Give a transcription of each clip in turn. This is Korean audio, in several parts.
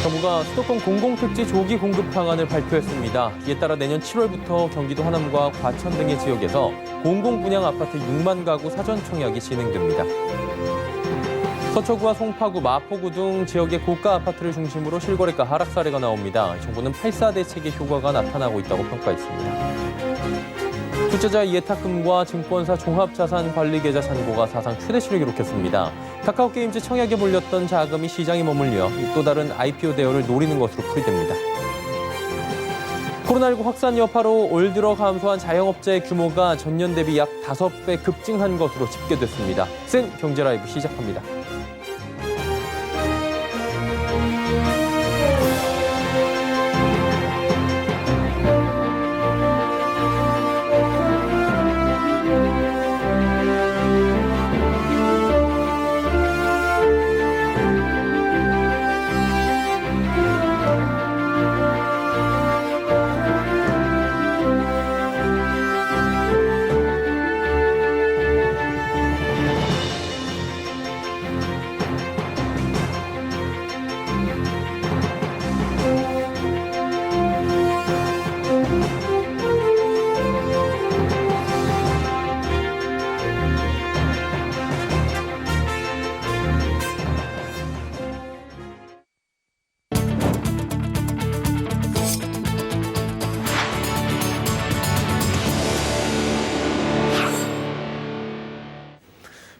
정부가 수도권 공공택지 조기 공급 방안을 발표했습니다. 이에 따라 내년 7월부터 경기도 하남과 과천 등의 지역에서 공공분양 아파트 6만 가구 사전 청약이 진행됩니다. 서초구와 송파구, 마포구 등 지역의 고가 아파트를 중심으로 실거래가 하락 사례가 나옵니다. 정부는 8.4 대책의 효과가 나타나고 있다고 평가했습니다. 투자자 예탁금과 증권사 종합자산관리계좌 잔고가 사상 최대치를 기록했습니다. 카카오게임즈 청약에 몰렸던 자금이 시장에 머물려 또 다른 IPO 대여를 노리는 것으로 풀이됩니다. 코로나19 확산 여파로 올 들어 감소한 자영업자의 규모가 전년 대비 약 5배 급증한 것으로 집계됐습니다. 센 경제라이브 시작합니다.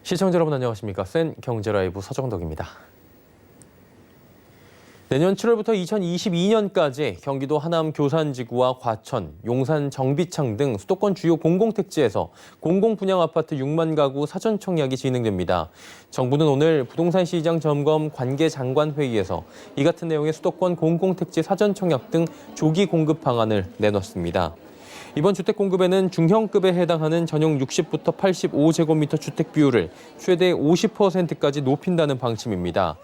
시청자 여러분 안녕하십니까? 센 경제라이브 서정덕입니다. 내년 7월부터 2022년까지 경기도 하남 교산지구와 과천, 용산 정비창 등 수도권 주요 공공택지에서 공공분양아파트 6만 가구 사전 청약이 진행됩니다. 정부는 오늘 부동산 시장 점검 관계장관회의에서 이 같은 내용의 수도권 공공택지 사전 청약 등 조기 공급 방안을 내놨습니다. 이번 주택 공급에는 중형급에 해당하는 전용 60부터 85제곱미터 주택 비율을 최대 50%까지 높인다는 방침입니다.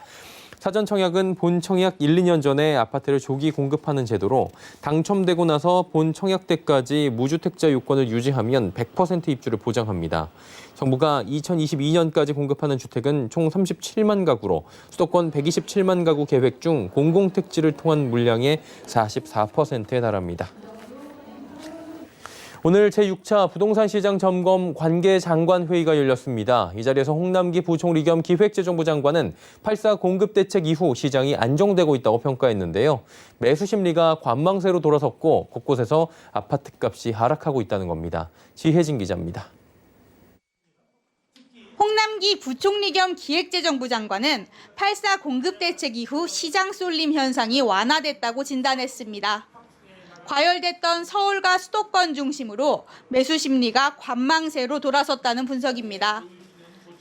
사전 청약은 본 청약 1, 2년 전에 아파트를 조기 공급하는 제도로 당첨되고 나서 본 청약 때까지 무주택자 요건을 유지하면 100% 입주를 보장합니다. 정부가 2022년까지 공급하는 주택은 총 37만 가구로 수도권 127만 가구 계획 중 공공택지를 통한 물량의 44%에 달합니다. 오늘 제6차 부동산 시장 점검 관계장관회의가 열렸습니다. 이 자리에서 홍남기 부총리 겸 기획재정부 장관은 8.4 공급 대책 이후 시장이 안정되고 있다고 평가했는데요. 매수 심리가 관망세로 돌아섰고 곳곳에서 아파트값이 하락하고 있다는 겁니다. 지혜진 기자입니다. 홍남기 부총리 겸 기획재정부 장관은 8.4 공급 대책 이후 시장 쏠림 현상이 완화됐다고 진단했습니다. 과열됐던 서울과 수도권 중심으로 매수 심리가 관망세로 돌아섰다는 분석입니다.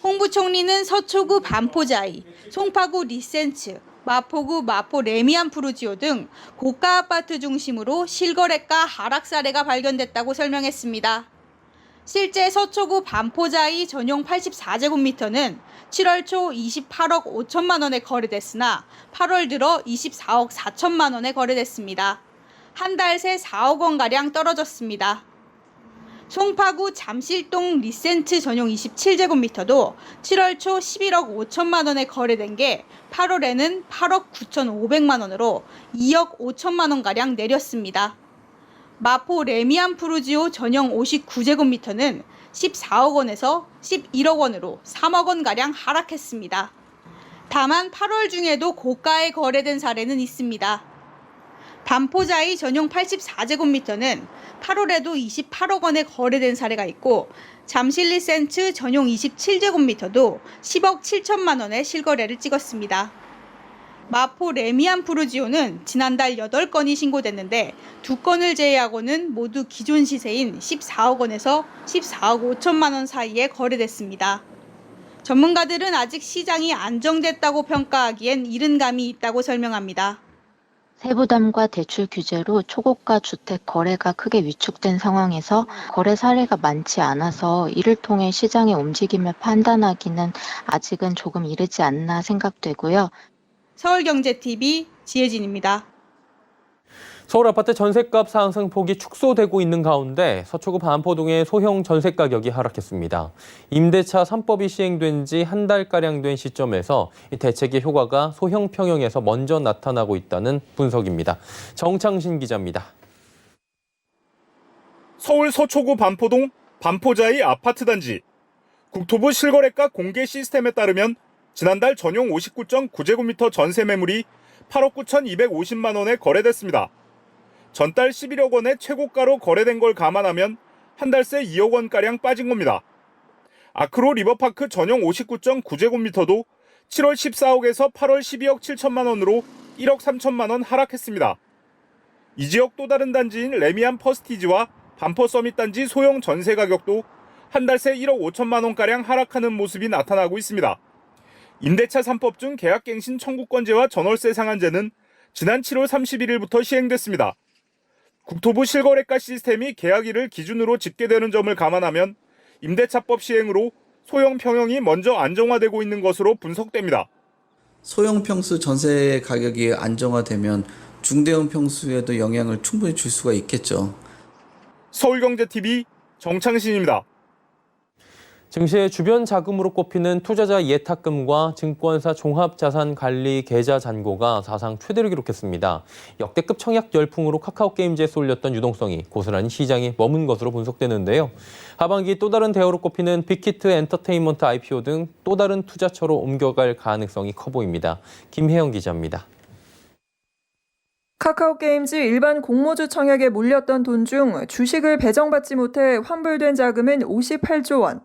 홍 부총리는 서초구 반포자이, 송파구 리센츠, 마포구 마포 레미안 푸르지오 등 고가 아파트 중심으로 실거래가 하락 사례가 발견됐다고 설명했습니다. 실제 서초구 반포자이 전용 84제곱미터는 7월 초 28억 5천만 원에 거래됐으나 8월 들어 24억 4천만 원에 거래됐습니다. 한 달 새 4억 원가량 떨어졌습니다. 송파구 잠실동 리센트 전용 27제곱미터도 7월 초 11억 5천만 원에 거래된 게 8월에는 8억 9천5백만 원으로 2억 5천만 원가량 내렸습니다. 마포 레미안 푸르지오 전용 59제곱미터는 14억 원에서 11억 원으로 3억 원가량 하락했습니다. 다만 8월 중에도 고가에 거래된 사례는 있습니다. 반포자이 전용 84제곱미터는 8월에도 28억 원에 거래된 사례가 있고 잠실 리센츠 전용 27제곱미터도 10억 7천만 원에 실거래를 찍었습니다. 마포 레미안 푸르지오는 지난달 8건이 신고됐는데 2건을 제외하고는 모두 기존 시세인 14억 원에서 14억 5천만 원 사이에 거래됐습니다. 전문가들은 아직 시장이 안정됐다고 평가하기엔 이른 감이 있다고 설명합니다. 세부담과 대출 규제로 초고가 주택 거래가 크게 위축된 상황에서 거래 사례가 많지 않아서 이를 통해 시장의 움직임을 판단하기는 아직은 조금 이르지 않나 생각되고요. 서울경제TV 지혜진입니다. 서울 아파트 전셋값 상승폭이 축소되고 있는 가운데 서초구 반포동의 소형 전셋 가격이 하락했습니다. 임대차 3법이 시행된 지 한 달가량 된 시점에서 이 대책의 효과가 소형 평형에서 먼저 나타나고 있다는 분석입니다. 정창신 기자입니다. 서울 서초구 반포동 반포자이 아파트 단지. 국토부 실거래가 공개 시스템에 따르면 지난달 전용 59.9제곱미터 전세 매물이 8억 9,250만 원에 거래됐습니다. 전달 11억 원의 최고가로 거래된 걸 감안하면 한 달 새 2억 원가량 빠진 겁니다. 아크로 리버파크 전용 59.9제곱미터도 7월 14억에서 8월 12억 7천만 원으로 1억 3천만 원 하락했습니다. 이 지역 또 다른 단지인 레미안 퍼스티지와 반포 서밋 단지 소형 전세 가격도 한 달 새 1억 5천만 원가량 하락하는 모습이 나타나고 있습니다. 임대차 3법 중 계약갱신 청구권제와 전월세 상한제는 지난 7월 31일부터 시행됐습니다. 국토부 실거래가 시스템이 계약일을 기준으로 집계되는 점을 감안하면 임대차법 시행으로 소형 평형이 먼저 안정화되고 있는 것으로 분석됩니다. 소형 평수 전세 가격이 안정화되면 중대형 평수에도 영향을 충분히 줄 수가 있겠죠. 서울경제TV 정창신입니다. 증시의 주변 자금으로 꼽히는 투자자 예탁금과 증권사 종합자산관리 계좌 잔고가 사상 최대를 기록했습니다. 역대급 청약 열풍으로 카카오게임즈에 쏠렸던 유동성이 고스란히 시장에 머문 것으로 분석되는데요. 하반기 또 다른 대우로 꼽히는 빅히트 엔터테인먼트 IPO 등 또 다른 투자처로 옮겨갈 가능성이 커 보입니다. 김혜영 기자입니다. 카카오게임즈 일반 공모주 청약에 몰렸던 돈 중 주식을 배정받지 못해 환불된 자금은 58조 원.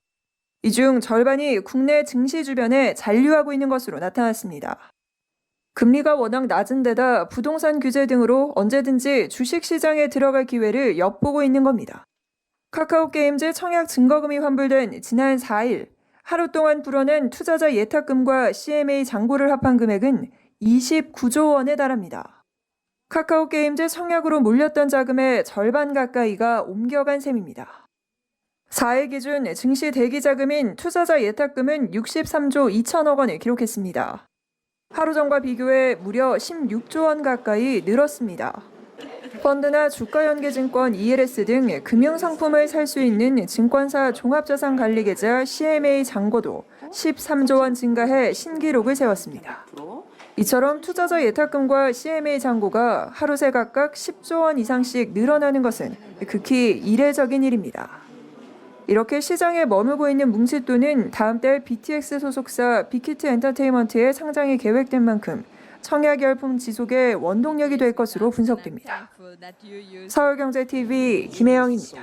이 중 절반이 국내 증시 주변에 잔류하고 있는 것으로 나타났습니다. 금리가 워낙 낮은 데다 부동산 규제 등으로 언제든지 주식시장에 들어갈 기회를 엿보고 있는 겁니다. 카카오게임즈 청약 증거금이 환불된 지난 4일 하루 동안 불어낸 투자자 예탁금과 CMA 잔고를 합한 금액은 29조 원에 달합니다. 카카오게임즈 청약으로 몰렸던 자금의 절반 가까이가 옮겨간 셈입니다. 4일 기준 증시 대기 자금인 투자자 예탁금은 63조 2천억 원을 기록했습니다. 하루 전과 비교해 무려 16조 원 가까이 늘었습니다. 펀드나 주가연계증권 ELS 등 금융상품을 살 수 있는 증권사 종합자산관리계좌 CMA 잔고도 13조 원 증가해 신기록을 세웠습니다. 이처럼 투자자 예탁금과 CMA 잔고가 하루 새 각각 10조 원 이상씩 늘어나는 것은 극히 이례적인 일입니다. 이렇게 시장에 머물고 있는 뭉칫돈은 다음 달 BTX 소속사 빅히트 엔터테인먼트의 상장이 계획된 만큼 청약 열풍 지속의 원동력이 될 것으로 분석됩니다. 서울경제TV 김혜영입니다.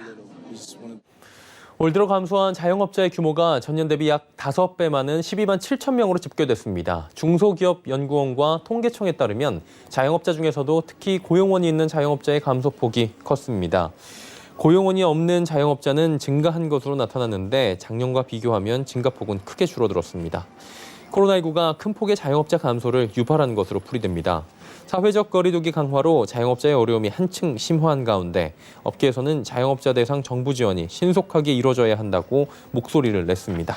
올 들어 감소한 자영업자의 규모가 전년 대비 약 5배 많은 12만 7천 명으로 집계됐습니다. 중소기업연구원과 통계청에 따르면 자영업자 중에서도 특히 고용원이 있는 자영업자의 감소폭이 컸습니다. 고용원이 없는 자영업자는 증가한 것으로 나타났는데 작년과 비교하면 증가폭은 크게 줄어들었습니다. 코로나19가 큰 폭의 자영업자 감소를 유발한 것으로 풀이됩니다. 사회적 거리두기 강화로 자영업자의 어려움이 한층 심화한 가운데 업계에서는 자영업자 대상 정부 지원이 신속하게 이뤄져야 한다고 목소리를 냈습니다.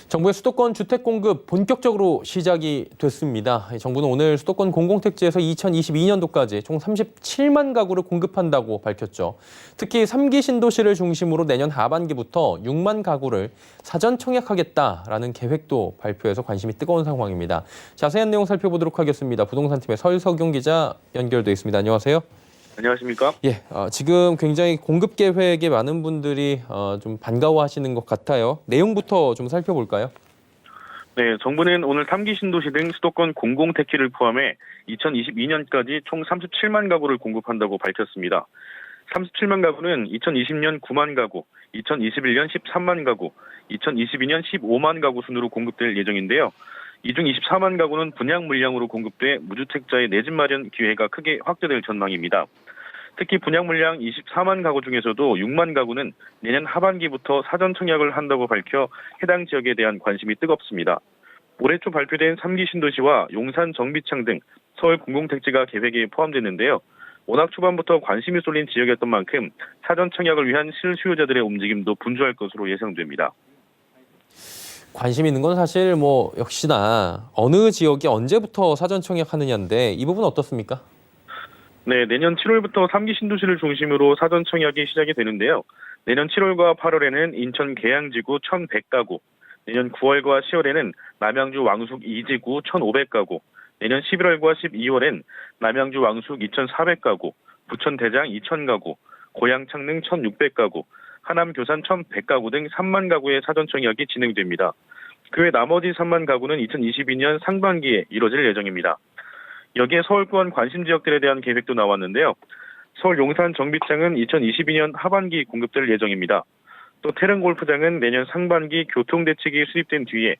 정부의 수도권 주택 공급 본격적으로 시작이 됐습니다. 정부는 오늘 수도권 공공택지에서 2022년도까지 총 37만 가구를 공급한다고 밝혔죠. 특히 3기 신도시를 중심으로 내년 하반기부터 6만 가구를 사전 청약하겠다라는 계획도 발표해서 관심이 뜨거운 상황입니다. 자세한 내용 살펴보도록 하겠습니다. 부동산팀의 설석용 기자 연결돼 있습니다. 안녕하세요. 안녕하십니까? 예, 지금 굉장히 공급 계획에 많은 분들이 좀 반가워하시는 것 같아요. 내용부터 좀 살펴볼까요? 네, 정부는 오늘 3기 신도시 등 수도권 공공택지를 포함해 2022년까지 총 37만 가구를 공급한다고 밝혔습니다. 37만 가구는 2020년 9만 가구, 2021년 13만 가구, 2022년 15만 가구 순으로 공급될 예정인데요. 이 중 24만 가구는 분양 물량으로 공급돼 무주택자의 내 집 마련 기회가 크게 확대될 전망입니다. 특히 분양 물량 24만 가구 중에서도 6만 가구는 내년 하반기부터 사전 청약을 한다고 밝혀 해당 지역에 대한 관심이 뜨겁습니다. 올해 초 발표된 3기 신도시와 용산 정비창 등 서울 공공택지가 계획에 포함됐는데요. 워낙 초반부터 관심이 쏠린 지역이었던 만큼 사전 청약을 위한 실수요자들의 움직임도 분주할 것으로 예상됩니다. 관심 있는 건 사실 역시나 어느 지역이 언제부터 사전 청약하느냐인데 이 부분 어떻습니까? 네, 내년 7월부터 3기 신도시를 중심으로 사전 청약이 시작이 되는데요. 내년 7월과 8월에는 인천 계양지구 1,100가구, 내년 9월과 10월에는 남양주 왕숙 2지구 1,500가구, 내년 11월과 12월엔 남양주 왕숙 2,400가구, 부천 대장 2,000가구, 고양 창릉 1,600가구, 하남 교산 1,100가구 등 3만 가구의 사전 청약이 진행됩니다. 그 외 나머지 3만 가구는 2022년 상반기에 이뤄질 예정입니다. 여기에 서울권 관심 지역들에 대한 계획도 나왔는데요. 서울 용산 정비장은 2022년 하반기 공급될 예정입니다. 또 태릉 골프장은 내년 상반기 교통대책이 수립된 뒤에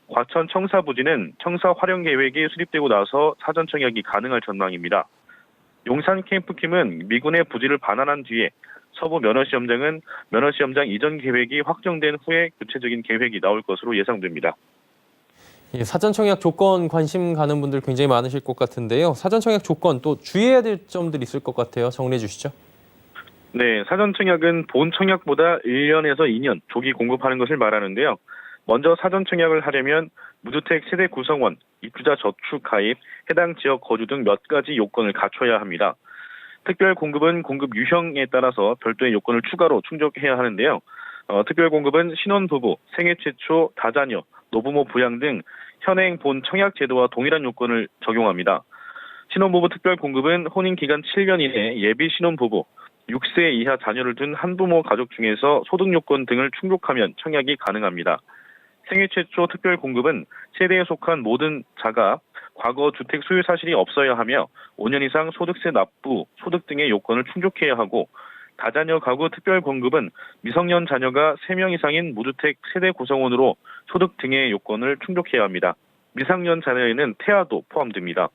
과천 청사 부지는 청사 활용 계획이 수립되고 나서 사전 청약이 가능할 전망입니다. 용산 캠프킴은 미군의 부지를 반환한 뒤에 서부 면허시험장은 면허시험장 이전 계획이 확정된 후에 구체적인 계획이 나올 것으로 예상됩니다. 사전 청약 조건 관심 가는 분들 굉장히 많으실 것 같은데요. 사전 청약 조건 또 주의해야 될 점들이 있을 것 같아요. 정리해 주시죠. 네, 사전 청약은 본 청약보다 1년에서 2년 조기 공급하는 것을 말하는데요. 먼저 사전 청약을 하려면 무주택 세대 구성원, 입주자 저축 가입, 해당 지역 거주 등 몇 가지 요건을 갖춰야 합니다. 특별 공급은 공급 유형에 따라서 별도의 요건을 추가로 충족해야 하는데요. 특별 공급은 신혼부부, 생애 최초, 다자녀, 노부모 부양 등 현행 본 청약 제도와 동일한 요건을 적용합니다. 신혼부부 특별 공급은 혼인 기간 7년 이내 예비 신혼부부, 6세 이하 자녀를 둔 한부모 가족 중에서 소득 요건 등을 충족하면 청약이 가능합니다. 생애 최초 특별 공급은 세대에 속한 모든 자가 과거 주택 소유 사실이 없어야 하며 5년 이상 소득세 납부, 소득 등의 요건을 충족해야 하고, 다자녀 가구 특별 공급은 미성년 자녀가 3명 이상인 무주택 세대 구성원으로 소득 등의 요건을 충족해야 합니다. 미성년 자녀에는 태아도 포함됩니다.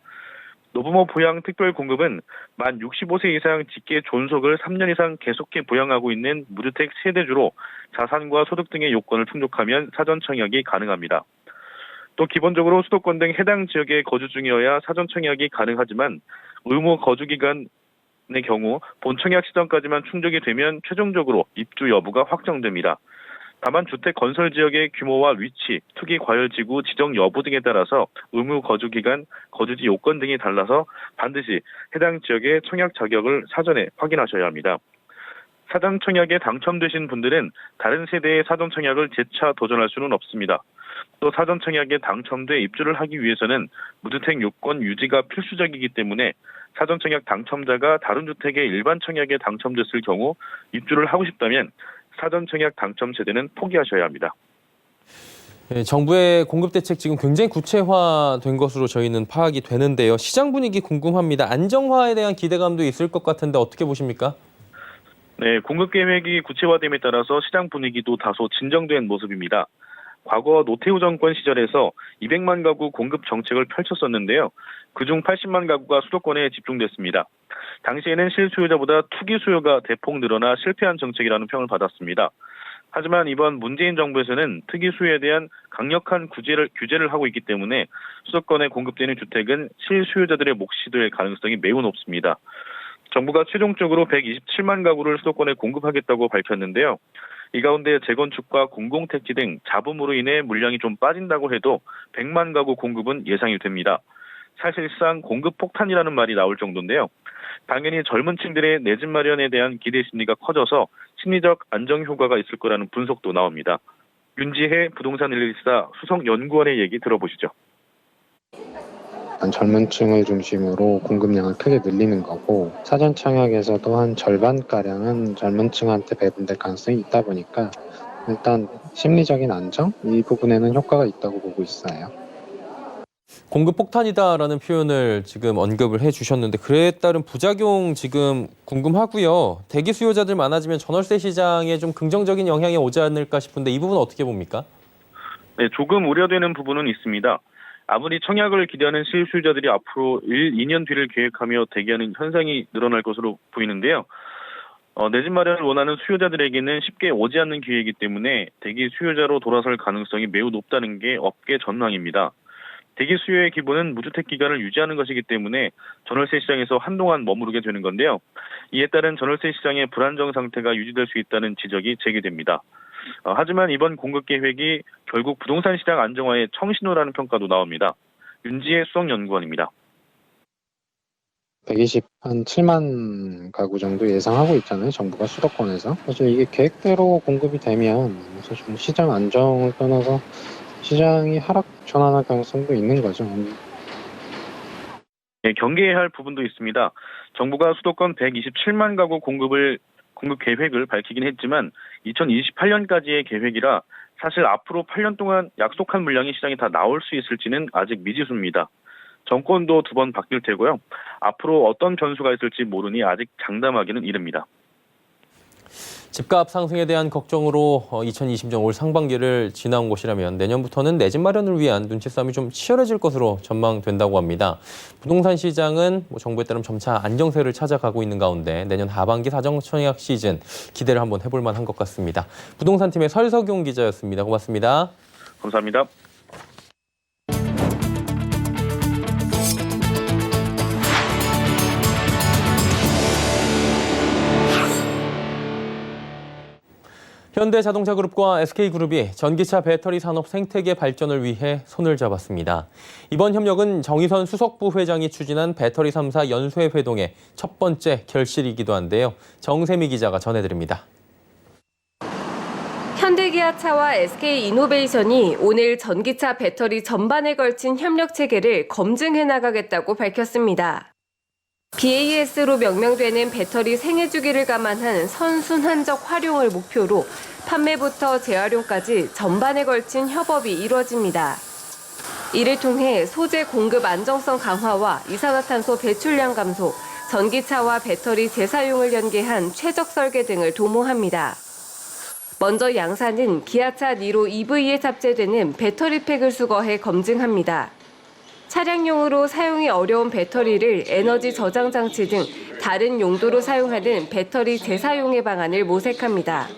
노부모 부양 특별 공급은 만 65세 이상 직계 존속을 3년 이상 계속해 부양하고 있는 무주택 세대주로 자산과 소득 등의 요건을 충족하면 사전 청약이 가능합니다. 또 기본적으로 수도권 등 해당 지역에 거주 중이어야 사전 청약이 가능하지만 의무 거주 기간의 경우 본 청약 시점까지만 충족이 되면 최종적으로 입주 여부가 확정됩니다. 다만 주택 건설 지역의 규모와 위치, 투기 과열 지구 지정 여부 등에 따라서 의무 거주 기간, 거주지 요건 등이 달라서 반드시 해당 지역의 청약 자격을 사전에 확인하셔야 합니다. 사전 청약에 당첨되신 분들은 다른 세대의 사전 청약을 재차 도전할 수는 없습니다. 또 사전 청약에 당첨돼 입주를 하기 위해서는 무주택 요건 유지가 필수적이기 때문에 사전 청약 당첨자가 다른 주택의 일반 청약에 당첨됐을 경우 입주를 하고 싶다면 사전 청약 당첨 세대는 포기하셔야 합니다. 네, 정부의 공급 대책 지금 굉장히 구체화된 것으로 저희는 파악이 되는데요. 시장 분위기 궁금합니다. 안정화에 대한 기대감도 있을 것 같은데 어떻게 보십니까? 네, 공급 계획이 구체화됨에 따라서 시장 분위기도 다소 진정된 모습입니다. 과거 노태우 정권 시절에서 200만 가구 공급 정책을 펼쳤었는데요. 그중 80만 가구가 수도권에 집중됐습니다. 당시에는 실수요자보다 투기 수요가 대폭 늘어나 실패한 정책이라는 평을 받았습니다. 하지만 이번 문재인 정부에서는 투기 수요에 대한 강력한 규제를 하고 있기 때문에 수도권에 공급되는 주택은 실수요자들의 몫이 될 가능성이 매우 높습니다. 정부가 최종적으로 127만 가구를 수도권에 공급하겠다고 밝혔는데요. 이 가운데 재건축과 공공택지 등 잡음으로 인해 물량이 좀 빠진다고 해도 100만 가구 공급은 예상이 됩니다. 사실상 공급 폭탄이라는 말이 나올 정도인데요. 당연히 젊은 층들의 내 집 마련에 대한 기대 심리가 커져서 심리적 안정 효과가 있을 거라는 분석도 나옵니다. 윤지혜 부동산 114 수석연구원의 얘기 들어보시죠. 젊은 층을 중심으로 공급량을 크게 늘리는 거고, 사전 청약에서도 한 절반가량은 젊은 층한테 배분될 가능성이 있다 보니까 일단 심리적인 안정? 이 부분에는 효과가 있다고 보고 있어요. 공급 폭탄이다라는 표현을 지금 언급을 해주셨는데 그에 따른 부작용 지금 궁금하고요. 대기 수요자들 많아지면 전월세 시장에 좀 긍정적인 영향이 오지 않을까 싶은데 이 부분 어떻게 봅니까? 네, 조금 우려되는 부분은 있습니다. 아무리 청약을 기대하는 실수요자들이 앞으로 1, 2년 뒤를 계획하며 대기하는 현상이 늘어날 것으로 보이는데요. 내 집 마련을 원하는 수요자들에게는 쉽게 오지 않는 기회이기 때문에 대기 수요자로 돌아설 가능성이 매우 높다는 게 업계 전망입니다. 대기 수요의 기본은 무주택 기간을 유지하는 것이기 때문에 전월세 시장에서 한동안 머무르게 되는 건데요. 이에 따른 전월세 시장의 불안정 상태가 유지될 수 있다는 지적이 제기됩니다. 하지만 이번 공급 계획이 결국 부동산 시장 안정화의 청신호라는 평가도 나옵니다. 윤지혜 수석연구원입니다. 7만 가구 정도 예상하고 있잖아요. 정부가 수도권에서. 사실 이게 계획대로 공급이 되면 사실 시장 안정을 떠나서 시장이 하락 전환할 가능성도 있는 거죠. 네, 경계해야 할 부분도 있습니다. 정부가 수도권 127만 가구 공급 계획을 밝히긴 했지만 2028년까지의 계획이라 사실 앞으로 8년 동안 약속한 물량이 시장에 다 나올 수 있을지는 아직 미지수입니다. 정권도 2번 바뀔 테고요. 앞으로 어떤 변수가 있을지 모르니 아직 장담하기는 이릅니다. 집값 상승에 대한 걱정으로 2020년 올 상반기를 지나온 곳이라면 내년부터는 내 집 마련을 위한 눈치 싸움이 좀 치열해질 것으로 전망된다고 합니다. 부동산 시장은 정부에 따르면 점차 안정세를 찾아가고 있는 가운데 내년 하반기 사전청약 시즌 기대를 한번 해볼 만한 것 같습니다. 부동산팀의 설석용 기자였습니다. 고맙습니다. 감사합니다. 현대자동차그룹과 SK그룹이 전기차 배터리 산업 생태계 발전을 위해 손을 잡았습니다. 이번 협력은 정의선 수석부 회장이 추진한 배터리 3사 연쇄 회동의 첫 번째 결실이기도 한데요. 정세미 기자가 전해드립니다. 현대기아차와 SK이노베이션이 오늘 전기차 배터리 전반에 걸친 협력 체계를 검증해 나가겠다고 밝혔습니다. BAS로 명명되는 배터리 생애 주기를 감안한 선순환적 활용을 목표로 판매부터 재활용까지 전반에 걸친 협업이 이루어집니다. 이를 통해 소재 공급 안정성 강화와 이산화탄소 배출량 감소, 전기차와 배터리 재사용을 연계한 최적 설계 등을 도모합니다. 먼저 양사는 기아차 니로 EV에 탑재되는 배터리팩을 수거해 검증합니다. 차량용으로 사용이 어려운 배터리를 에너지 저장 장치 등 다른 용도로 사용하는 배터리 재사용의 방안을 모색합니다.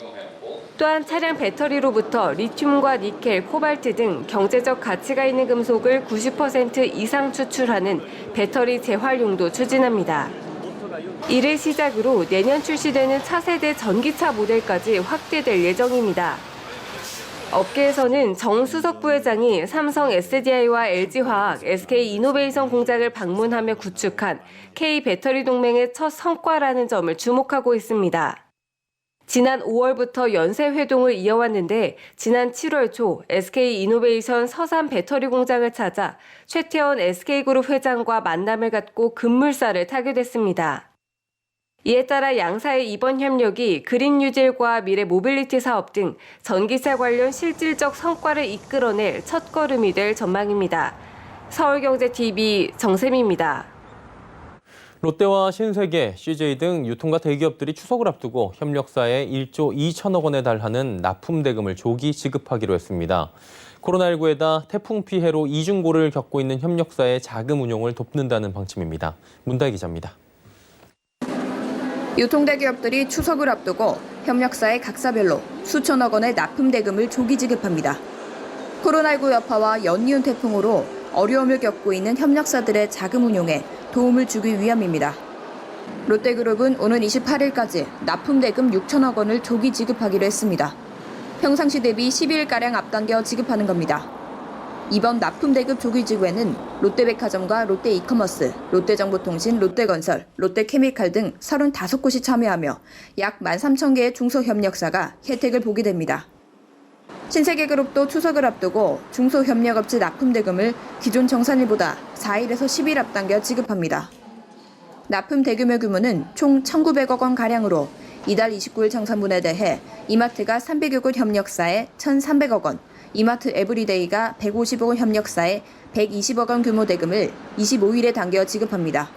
또한 차량 배터리로부터 리튬과 니켈, 코발트 등 경제적 가치가 있는 금속을 90% 이상 추출하는 배터리 재활용도 추진합니다. 이를 시작으로 내년 출시되는 차세대 전기차 모델까지 확대될 예정입니다. 업계에서는 정 수석부 회장이 삼성 SDI와 LG화학, SK이노베이션 공장을 방문하며 구축한 K배터리 동맹의 첫 성과라는 점을 주목하고 있습니다. 지난 5월부터 연쇄 회동을 이어왔는데 지난 7월 초 SK이노베이션 서산 배터리 공장을 찾아 최태원 SK그룹 회장과 만남을 갖고 급물살을 타게 됐습니다. 이에 따라 양사의 이번 협력이 그린 뉴딜과 미래 모빌리티 사업 등 전기차 관련 실질적 성과를 이끌어낼 첫걸음이 될 전망입니다. 서울경제TV 정세미입니다. 롯데와 신세계, CJ 등 유통과 대기업들이 추석을 앞두고 협력사에 1조 2천억 원에 달하는 납품 대금을 조기 지급하기로 했습니다. 코로나19에다 태풍 피해로 이중고를 겪고 있는 협력사의 자금 운용을 돕는다는 방침입니다. 문다희 기자입니다. 유통대기업들이 추석을 앞두고 협력사의 각사별로 수천억 원의 납품 대금을 조기 지급합니다. 코로나19 여파와 연이은 태풍으로 어려움을 겪고 있는 협력사들의 자금 운용에 도움을 주기 위함입니다. 롯데그룹은 오는 28일까지 납품 대금 6천억 원을 조기 지급하기로 했습니다. 평상시 대비 10일가량 앞당겨 지급하는 겁니다. 이번 납품 대금 조기 지급에는 롯데백화점과 롯데이커머스, 롯데정보통신, 롯데건설, 롯데케미칼 등 35곳이 참여하며 약 13,000개의 중소협력사가 혜택을 보게 됩니다. 신세계그룹도 추석을 앞두고 중소협력업체 납품 대금을 기존 정산일보다 4일에서 10일 앞당겨 지급합니다. 납품 대금의 규모는 총 1,900억 원 가량으로 이달 29일 정산분에 대해 이마트가 300여 곳 협력사에 1,300억 원, 이마트 에브리데이가 150억 원 협력사에 120억 원 규모 대금을 25일에 당겨 지급합니다.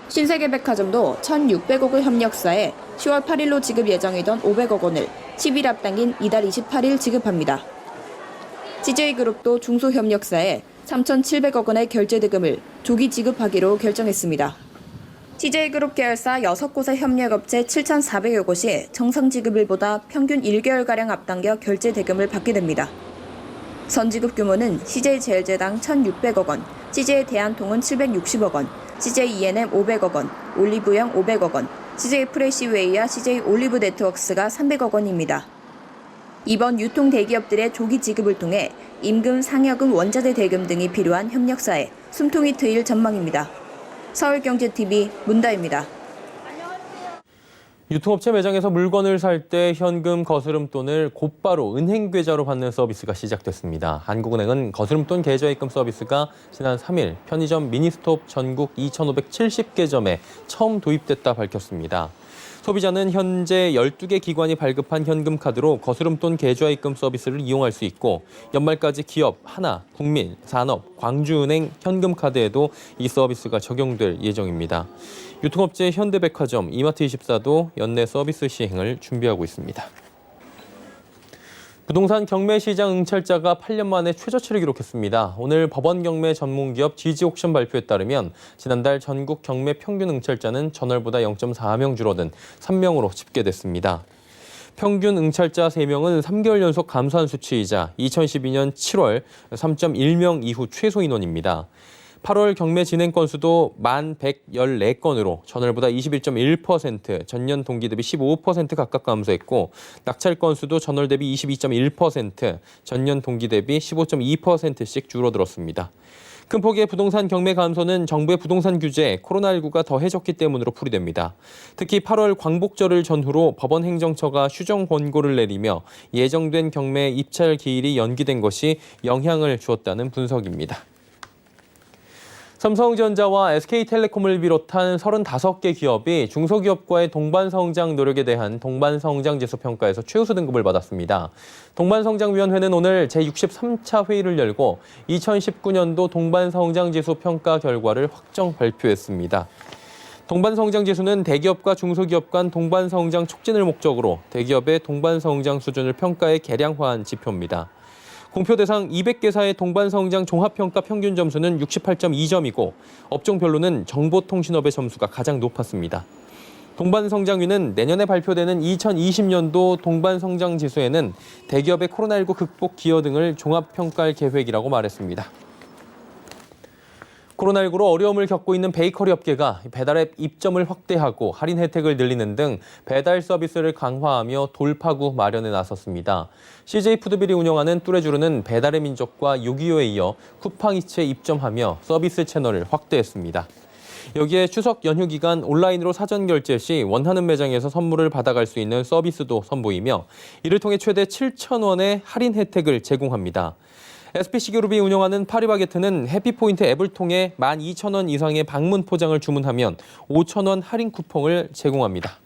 신세계백화점도 1,600억 원 협력사에 10월 8일로 지급 예정이던 500억 원을 10일 앞당긴 이달 28일 지급합니다. CJ그룹도 중소협력사에 3,700억 원의 결제 대금을 조기 지급하기로 결정했습니다. CJ그룹 계열사 6곳의 협력업체 7,400여 곳이 정상 지급일보다 평균 1개월가량 앞당겨 결제 대금을 받게 됩니다. 선지급 규모는 CJ제일제당 1,600억 원, CJ대한통운 760억 원, CJENM 500억 원, 올리브영 500억 원, CJ프레시웨이와 CJ올리브네트워크스가 300억 원입니다. 이번 유통 대기업들의 조기 지급을 통해 임금, 상여금, 원자재 대금 등이 필요한 협력사에 숨통이 트일 전망입니다. 서울경제TV 문다입니다. 유통업체 매장에서 물건을 살 때 현금 거스름돈을 곧바로 은행 계좌로 받는 서비스가 시작됐습니다. 한국은행은 거스름돈 계좌입금 서비스가 지난 3일 편의점 미니스톱 전국 2,570개점에 처음 도입됐다 밝혔습니다. 소비자는 현재 12개 기관이 발급한 현금 카드로 거스름돈 계좌입금 서비스를 이용할 수 있고 연말까지 기업, 하나, 국민, 산업, 광주은행 현금 카드에도 이 서비스가 적용될 예정입니다. 유통업체 현대백화점, 이마트24도 연내 서비스 시행을 준비하고 있습니다. 부동산 경매 시장 응찰자가 8년 만에 최저치를 기록했습니다. 오늘 법원 경매 전문기업 GG옥션 발표에 따르면 지난달 전국 경매 평균 응찰자는 전월보다 0.4명 줄어든 3명으로 집계됐습니다. 평균 응찰자 3명은 3개월 연속 감소한 수치이자 2012년 7월 3.1명 이후 최소 인원입니다. 8월 경매 진행 건수도 1,114건으로 전월보다 21.1%, 전년 동기 대비 15% 각각 감소했고 낙찰 건수도 전월 대비 22.1%, 전년 동기 대비 15.2%씩 줄어들었습니다. 큰 폭의 부동산 경매 감소는 정부의 부동산 규제, 코로나19가 더해졌기 때문으로 풀이됩니다. 특히 8월 광복절을 전후로 법원 행정처가 휴정 권고를 내리며 예정된 경매 입찰 기일이 연기된 것이 영향을 주었다는 분석입니다. 삼성전자와 SK텔레콤을 비롯한 35개 기업이 중소기업과의 동반성장 노력에 대한 동반성장지수 평가에서 최우수 등급을 받았습니다. 동반성장위원회는 오늘 제63차 회의를 열고 2019년도 동반성장지수 평가 결과를 확정 발표했습니다. 동반성장지수는 대기업과 중소기업 간 동반성장 촉진을 목적으로 대기업의 동반성장 수준을 평가해 개량화한 지표입니다. 공표 대상 200개사의 동반성장 종합평가 평균 점수는 68.2점이고 업종별로는 정보통신업의 점수가 가장 높았습니다. 동반성장위는 내년에 발표되는 2020년도 동반성장 지수에는 대기업의 코로나19 극복 기여 등을 종합평가할 계획이라고 말했습니다. 코로나19로 어려움을 겪고 있는 베이커리 업계가 배달앱 입점을 확대하고 할인 혜택을 늘리는 등 배달 서비스를 강화하며 돌파구 마련에 나섰습니다. CJ푸드빌이 운영하는 뚜레쥬르는 배달의 민족과 6.25에 이어 쿠팡이츠에 입점하며 서비스 채널을 확대했습니다. 여기에 추석 연휴 기간 온라인으로 사전 결제 시 원하는 매장에서 선물을 받아갈 수 있는 서비스도 선보이며 이를 통해 최대 7,000원의 할인 혜택을 제공합니다. SPC그룹이 운영하는 파리바게트는 해피포인트 앱을 통해 12,000원 이상의 방문 포장을 주문하면 5,000원 할인 쿠폰을 제공합니다.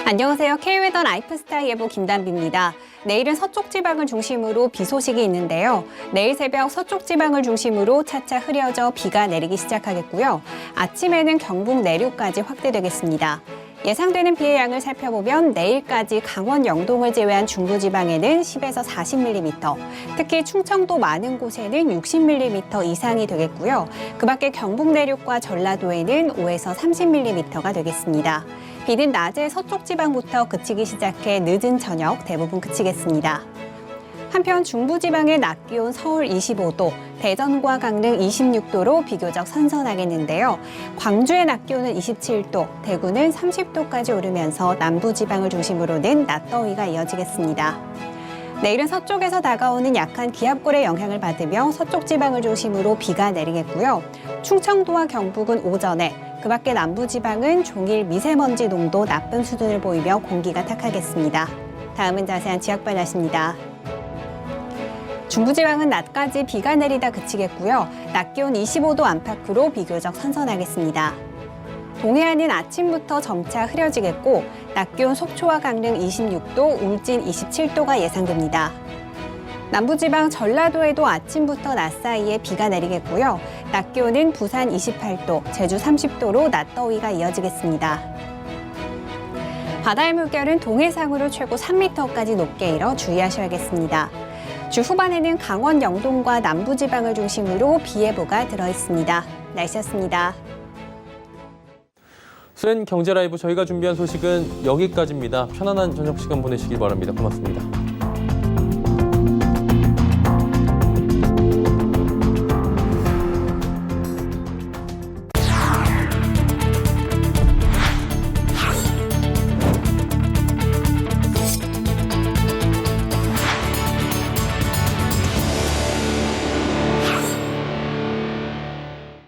안녕하세요. K웨더 라이프스타일 예보 김단비입니다. 내일은 서쪽 지방을 중심으로 비 소식이 있는데요. 내일 새벽 서쪽 지방을 중심으로 차차 흐려져 비가 내리기 시작하겠고요. 아침에는 경북 내륙까지 확대되겠습니다. 예상되는 비의 양을 살펴보면 내일까지 강원 영동을 제외한 중부지방에는 10에서 40mm, 특히 충청도 많은 곳에는 60mm 이상이 되겠고요. 그 밖에 경북 내륙과 전라도에는 5에서 30mm가 되겠습니다. 비는 낮에 서쪽 지방부터 그치기 시작해 늦은 저녁 대부분 그치겠습니다. 한편 중부지방의 낮 기온 서울 25도, 대전과 강릉 26도로 비교적 선선하겠는데요. 광주의 낮 기온은 27도, 대구는 30도까지 오르면서 남부지방을 중심으로는 낮더위가 이어지겠습니다. 내일은 서쪽에서 다가오는 약한 기압골의 영향을 받으며 서쪽 지방을 중심으로 비가 내리겠고요. 충청도와 경북은 오전에, 그 밖에 남부지방은 종일 미세먼지 농도 나쁨 수준을 보이며 공기가 탁하겠습니다. 다음은 자세한 지역별 날씨입니다. 중부지방은 낮까지 비가 내리다 그치겠고요. 낮 기온 25도 안팎으로 비교적 선선하겠습니다. 동해안은 아침부터 점차 흐려지겠고 낮 기온 속초와 강릉 26도, 울진 27도가 예상됩니다. 남부지방 전라도에도 아침부터 낮 사이에 비가 내리겠고요. 낮 기온은 부산 28도, 제주 30도로 낮더위가 이어지겠습니다. 바다의 물결은 동해상으로 최고 3m까지 높게 일어 주의하셔야겠습니다. 주 후반에는 강원 영동과 남부지방을 중심으로 비 예보가 들어있습니다. 날씨였습니다. 수엔 경제 라이브 저희가 준비한 소식은 여기까지입니다. 편안한 저녁 시간 보내시길 바랍니다. 고맙습니다.